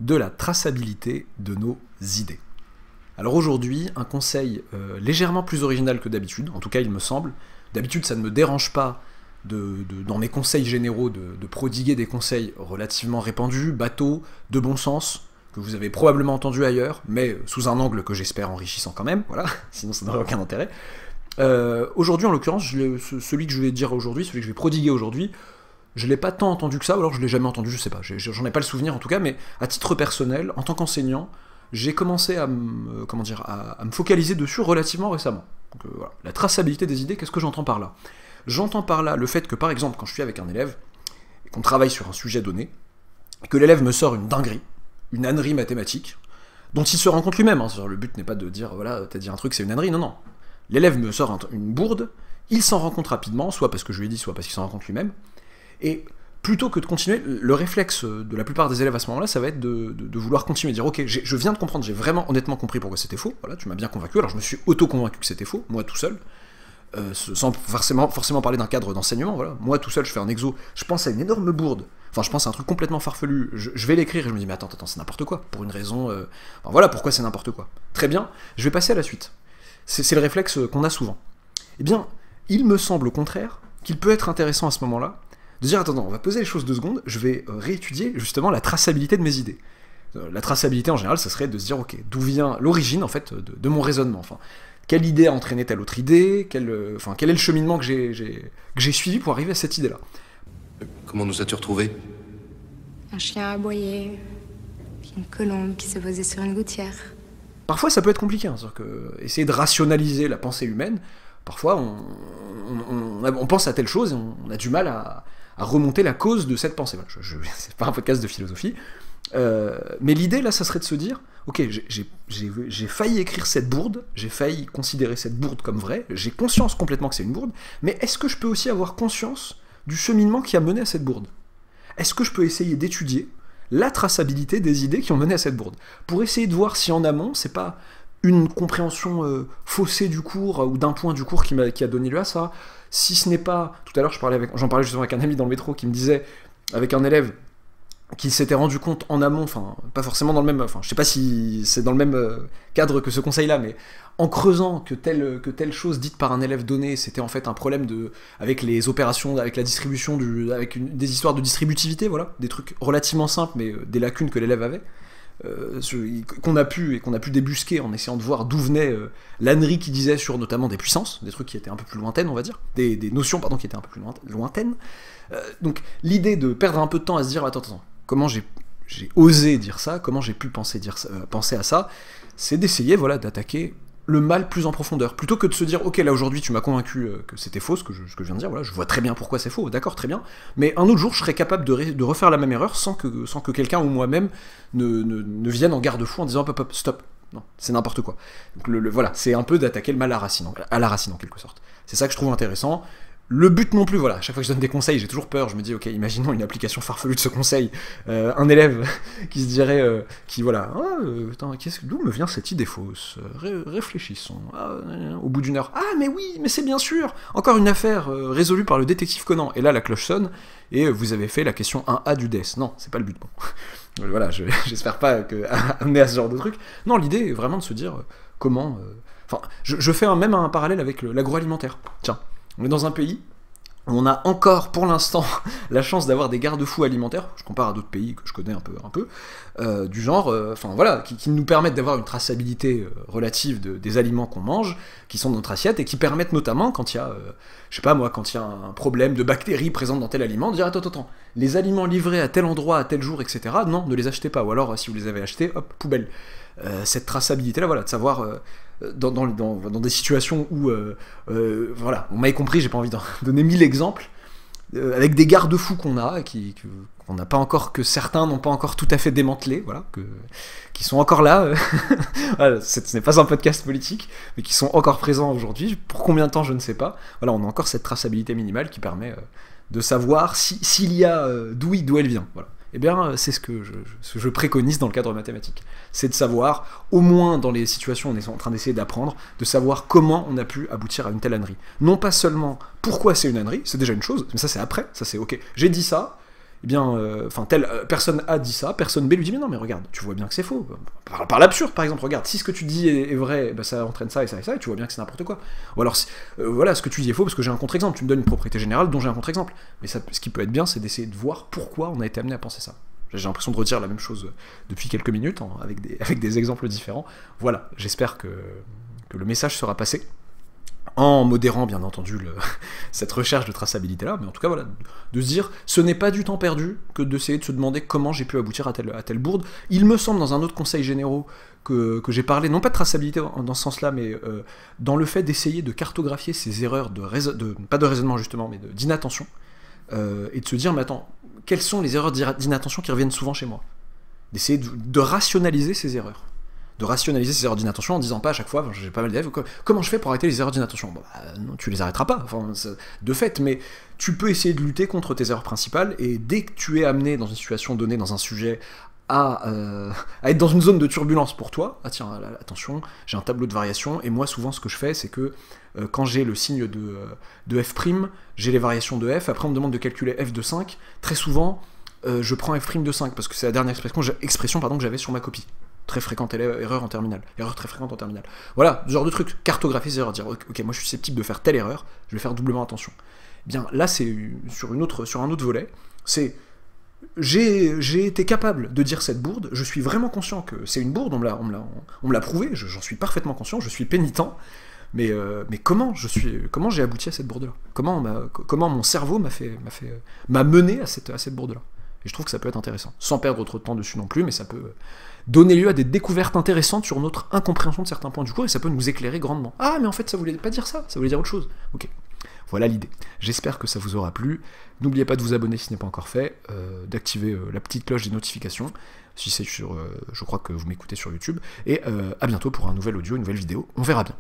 de la traçabilité de nos idées. Alors aujourd'hui, un conseil légèrement plus original que d'habitude, en tout cas il me semble. D'habitude ça ne me dérange pas dans mes conseils généraux de prodiguer des conseils relativement répandus, bateaux, de bon sens, que vous avez probablement entendu ailleurs, mais sous un angle que j'espère enrichissant quand même, voilà, sinon ça n'aurait aucun intérêt. Aujourd'hui, en l'occurrence, celui que je vais dire aujourd'hui, celui que je vais prodiguer aujourd'hui, je l'ai pas tant entendu que ça, ou alors je l'ai jamais entendu, je sais pas, j'en ai pas le souvenir en tout cas, mais à titre personnel, en tant qu'enseignant, j'ai commencé à me focaliser dessus relativement récemment. Donc, voilà. La traçabilité des idées, qu'est-ce que j'entends par là? J'entends par là le fait que, par exemple, quand je suis avec un élève, et qu'on travaille sur un sujet donné, et que l'élève me sort une dinguerie, une ânerie mathématique, dont il se rend compte lui-même, hein. Le but n'est pas de dire, voilà, t'as dit un truc, c'est une ânerie, non, non. L'élève me sort une bourde, il s'en rend compte rapidement, soit parce que je lui ai dit, soit parce qu'il s'en rend compte lui-même, et plutôt que de continuer, le réflexe de la plupart des élèves à ce moment-là, ça va être de vouloir continuer, de dire, ok, je viens de comprendre, j'ai vraiment honnêtement compris pourquoi c'était faux, voilà, tu m'as bien convaincu, alors je me suis auto-convaincu que c'était faux, moi tout seul, sans forcément parler d'un cadre d'enseignement, voilà, moi tout seul, je fais un exo, je pense à une énorme bourde, enfin je pense à un truc complètement farfelu, je vais l'écrire et je me dis, mais attends, c'est n'importe quoi, pour une raison, enfin, voilà pourquoi c'est n'importe quoi. Très bien, je vais passer à la suite. C'est le réflexe qu'on a souvent. Eh bien, il me semble au contraire qu'il peut être intéressant à ce moment-là de dire, attends, on va poser les choses 2 secondes, je vais réétudier justement la traçabilité de mes idées. La traçabilité en général, ça serait de se dire, ok, d'où vient l'origine en fait de mon raisonnement, enfin, quelle idée a entraîné telle autre idée, quel est le cheminement que j'ai suivi pour arriver à cette idée-là. Comment nous as-tu retrouvés? Un chien aboyé, puis une colombe qui se posait sur une gouttière. Parfois ça peut être compliqué, hein, c'est-à-dire que essayer de rationaliser la pensée humaine, parfois on pense à telle chose et on a du mal à remonter la cause de cette pensée. Voilà, c'est pas un podcast de philosophie, mais l'idée là, ça serait de se dire, ok, j'ai failli écrire cette bourde, j'ai failli considérer cette bourde comme vraie, j'ai conscience complètement que c'est une bourde, mais est-ce que je peux aussi avoir conscience du cheminement qui a mené à cette bourde? Est-ce que je peux essayer d'étudier la traçabilité des idées qui ont mené à cette bourde, pour essayer de voir si en amont, c'est pas une compréhension faussée du cours, ou d'un point du cours qui a donné lieu à ça, si ce n'est pas... Tout à l'heure, j'en parlais justement avec un ami dans le métro qui me disait, avec un élève qui s'était rendu compte en amont, enfin, pas forcément dans le même... Enfin, je sais pas si c'est dans le même cadre que ce conseil-là, mais en creusant que telle chose dite par un élève donné, c'était en fait un problème avec les opérations, avec la distribution, avec des histoires de distributivité, voilà, des trucs relativement simples, mais des lacunes que l'élève avait, qu'on a pu débusquer en essayant de voir d'où venait l'ânerie qui disait sur notamment des puissances, des trucs qui étaient un peu plus lointaines, on va dire, des notions, pardon, qui étaient un peu plus lointaines. Donc l'idée de perdre un peu de temps à se dire, attends, comment j'ai osé dire ça, comment j'ai pu penser à ça, c'est d'essayer, voilà, d'attaquer le mal plus en profondeur, plutôt que de se dire, ok, là aujourd'hui tu m'as convaincu que c'était faux, ce que je viens de dire, voilà, je vois très bien pourquoi c'est faux, d'accord, très bien, mais un autre jour je serais capable de refaire la même erreur sans que quelqu'un ou moi-même ne vienne en garde-fou en disant, hop, stop, non, c'est n'importe quoi. Donc voilà, c'est un peu d'attaquer le mal à la racine en quelque sorte. C'est ça que je trouve intéressant. Le but non plus, voilà, à chaque fois que je donne des conseils, j'ai toujours peur, je me dis, ok, imaginons une application farfelue de ce conseil, un élève qui se dirait, d'où me vient cette idée fausse, réfléchissons, au bout d'1 heure, mais oui, mais c'est bien sûr, encore une affaire résolue par le détective Conan, et là la cloche sonne, et vous avez fait la question 1A du DES, non, c'est pas le but, bon. Voilà, j'espère pas amener à ce genre de truc, non, l'idée est vraiment de se dire, comment, je fais même un parallèle avec l'agroalimentaire, tiens. On est dans un pays où on a encore, pour l'instant, la chance d'avoir des garde-fous alimentaires, je compare à d'autres pays que je connais un peu, du genre, voilà, qui nous permettent d'avoir une traçabilité relative des aliments qu'on mange, qui sont dans notre assiette, et qui permettent notamment, quand il y a, je sais pas moi, quand il y a un problème de bactéries présentes dans tel aliment, de dire, attends, les aliments livrés à tel endroit, à tel jour, etc., non, ne les achetez pas, ou alors, si vous les avez achetés, hop, poubelle. Cette traçabilité-là, voilà, de savoir... Dans des situations où, voilà, on m'avait compris, j'ai pas envie d'en donner 1000 exemples, avec des garde-fous qu'on a, qu'on n'a pas encore, que certains n'ont pas encore tout à fait démantelés, voilà, qui sont encore là, voilà, ce n'est pas un podcast politique, mais qui sont encore présents aujourd'hui, pour combien de temps je ne sais pas, voilà, on a encore cette traçabilité minimale qui permet de savoir s'il y a, d'où elle vient, voilà. Eh bien, c'est ce que je préconise dans le cadre mathématique. C'est de savoir, au moins dans les situations où on est en train d'essayer d'apprendre, de savoir comment on a pu aboutir à une telle ânerie. Non pas seulement pourquoi c'est une ânerie, c'est déjà une chose, mais ça c'est après, ça c'est ok. J'ai dit ça, eh bien, enfin, telle personne A dit ça, personne B lui dit mais non, mais regarde, tu vois bien que c'est faux. Par l'absurde, par exemple, regarde, si ce que tu dis est vrai, bah, ça entraîne ça et ça et ça, et tu vois bien que c'est n'importe quoi. Ou alors, voilà, ce que tu dis est faux parce que j'ai un contre-exemple. Tu me donnes une propriété générale dont j'ai un contre-exemple. Mais ça, ce qui peut être bien, c'est d'essayer de voir pourquoi on a été amené à penser ça. J'ai l'impression de redire la même chose depuis quelques minutes, avec des exemples différents. Voilà, j'espère que le message sera passé. En modérant bien entendu cette recherche de traçabilité là, mais en tout cas voilà, de se dire ce n'est pas du temps perdu que d'essayer de se demander comment j'ai pu aboutir à telle bourde. Il me semble dans un autre conseil généraux que j'ai parlé, non pas de traçabilité dans ce sens-là, mais dans le fait d'essayer de cartographier ces erreurs pas de raisonnement justement, mais d'inattention, et de se dire mais attends, quelles sont les erreurs d'inattention qui reviennent souvent chez moi, d'essayer de rationaliser ces erreurs. De rationaliser ces erreurs d'inattention en disant pas à chaque fois, j'ai pas mal d'élèves, comment je fais pour arrêter les erreurs d'inattention? Bon, bah, non, tu les arrêteras pas, enfin, de fait, mais tu peux essayer de lutter contre tes erreurs principales, et dès que tu es amené dans une situation donnée, dans un sujet, à être dans une zone de turbulence pour toi, ah tiens, attention, j'ai un tableau de variation, et moi souvent ce que je fais, c'est que quand j'ai le signe de f', j'ai les variations de f, après on me demande de calculer f de 5, très souvent, je prends f' de 5, parce que c'est la dernière expression que j'avais sur ma copie. Très fréquente erreur en terminale. Erreur très fréquente en terminale. Voilà, ce genre de truc. Cartographier ces erreurs. Dire, ok, moi je suis susceptible de faire telle erreur, je vais faire doublement attention. Bien, là c'est sur un autre volet. C'est, j'ai été capable de dire cette bourde, je suis vraiment conscient que c'est une bourde, on me l'a prouvé, j'en suis parfaitement conscient, je suis pénitent, mais comment j'ai abouti à cette bourde-là? Comment mon cerveau m'a mené à cette bourde-là? Et je trouve que ça peut être intéressant, sans perdre trop de temps dessus non plus, mais ça peut donner lieu à des découvertes intéressantes sur notre incompréhension de certains points du cours, et ça peut nous éclairer grandement. Ah, mais en fait, ça voulait pas dire ça voulait dire autre chose. Ok, voilà l'idée. J'espère que ça vous aura plu. N'oubliez pas de vous abonner si ce n'est pas encore fait, d'activer la petite cloche des notifications, si c'est je crois que vous m'écoutez sur YouTube, et à bientôt pour un nouvel audio, une nouvelle vidéo, on verra bien.